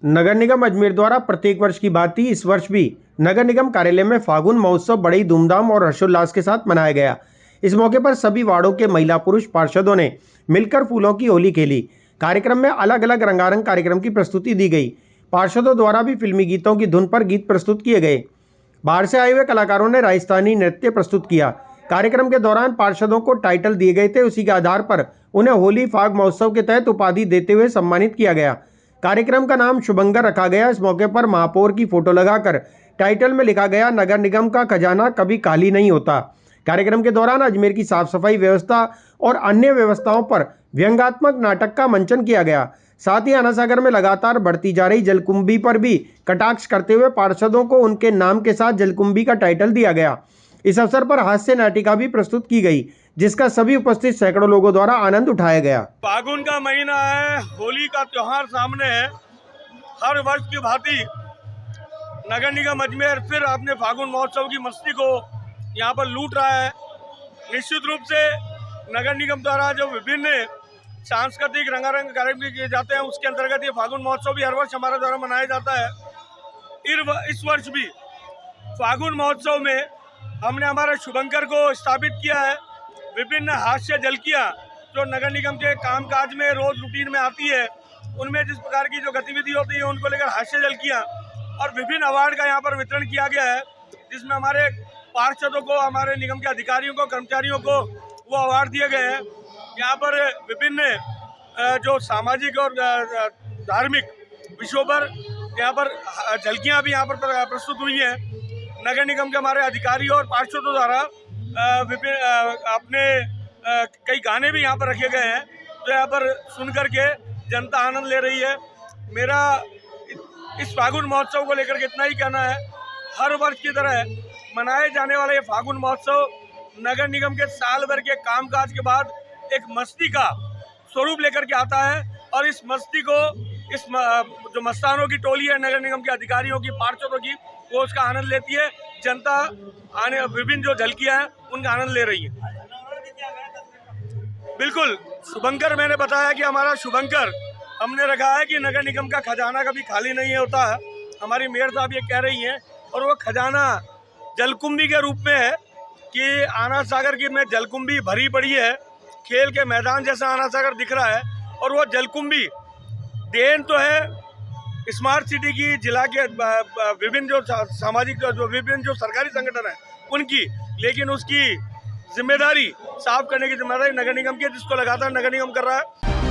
नगर निगम अजमेर द्वारा प्रत्येक वर्ष की भांति इस वर्ष भी नगर निगम कार्यालय में फागुन महोत्सव बड़े ही धूमधाम और हर्षोल्लास के साथ मनाया गया। इस मौके पर सभी वार्डों के महिला पुरुष पार्षदों ने मिलकर फूलों की होली खेली। कार्यक्रम में अलग अलग रंगारंग कार्यक्रम की प्रस्तुति दी गई। पार्षदों द्वारा भी फिल्मी गीतों की धुन पर गीत प्रस्तुत किए गए। बाहर से आए हुए कलाकारों ने राजस्थानी नृत्य प्रस्तुत किया। कार्यक्रम के दौरान पार्षदों को टाइटल दिए गए थे, उसी के आधार पर उन्हें होली फाग महोत्सव के तहत उपाधि देते हुए सम्मानित किया गया। कार्यक्रम का नाम शुभंकर रखा गया। इस मौके पर महापौर की फोटो लगाकर टाइटल में लिखा गया, नगर निगम का खजाना कभी खाली नहीं होता। कार्यक्रम के दौरान अजमेर की साफ सफाई व्यवस्था और अन्य व्यवस्थाओं पर व्यंग्यात्मक नाटक का मंचन किया गया। साथ ही आना सागर में लगातार बढ़ती जा रही जलकुंभी पर भी कटाक्ष करते हुए पार्षदों को उनके नाम के साथ जलकुंभी का टाइटल दिया गया। इस अवसर पर हास्य नाटिका भी प्रस्तुत की गई, जिसका सभी उपस्थित सैकड़ों लोगों द्वारा आनंद उठाया गया। फागुन का महीना है, होली का त्योहार सामने है। हर वर्ष की भांति नगर निगम अजमेर फिर अपने फागुन महोत्सव की मस्ती को यहाँ पर लूट रहा है। निश्चित रूप से नगर निगम द्वारा जो विभिन्न सांस्कृतिक रंगारंग कार्यक्रम किए जाते हैं, उसके अंतर्गत ये फागुन महोत्सव भी हर वर्ष हमारे द्वारा मनाया जाता है। इस वर्ष भी फागुन महोत्सव में हमने हमारे शुभंकर को स्थापित किया है। विभिन्न हास्य झलकियाँ जो नगर निगम के कामकाज में रोज रूटीन में आती है, उनमें जिस प्रकार की जो गतिविधि होती है उनको लेकर हास्य झलकियाँ और विभिन्न अवार्ड का यहाँ पर वितरण किया गया है, जिसमें हमारे पार्षदों को, हमारे निगम के अधिकारियों को, कर्मचारियों को वो अवार्ड दिए गए हैं। यहाँ पर विभिन्न जो सामाजिक और धार्मिक विषयों पर यहाँ पर झलकियाँ भी यहाँ पर प्रस्तुत हुई हैं। नगर निगम के हमारे अधिकारियों और पार्षदों द्वारा अपने कई गाने भी यहाँ पर रखे गए हैं, जो यहाँ पर सुन करके जनता आनंद ले रही है। मेरा इस फागुन महोत्सव को लेकर के इतना ही कहना है, हर वर्ष की तरह मनाए जाने वाला ये फागुन महोत्सव नगर निगम के साल भर के कामकाज के बाद एक मस्ती का स्वरूप लेकर के आता है और इस मस्ती को जो मस्तानों की टोली है नगर निगम के अधिकारियों की, पार्षदों की, वो उसका आनंद लेती है। जनता आने विभिन्न जो झलकियां हैं उनका आनंद ले रही है। बिल्कुल, शुभंकर मैंने बताया कि हमारा शुभंकर हमने रखा है कि नगर निगम का खजाना कभी खाली नहीं होता है। हमारी मेयर साहब ये कह रही हैं और वो खजाना जलकुंभी के रूप में है कि आना सागर की में जलकुंभी भरी पड़ी है। खेल के मैदान जैसा आना सागर दिख रहा है और वो जलकुंभी देन तो है स्मार्ट सिटी की, जिला के विभिन्न जो सामाजिक जो विभिन्न जो सरकारी संगठन है उनकी, लेकिन उसकी जिम्मेदारी साफ करने की जिम्मेदारी नगर निगम की है, जिसको लगातार नगर निगम कर रहा है।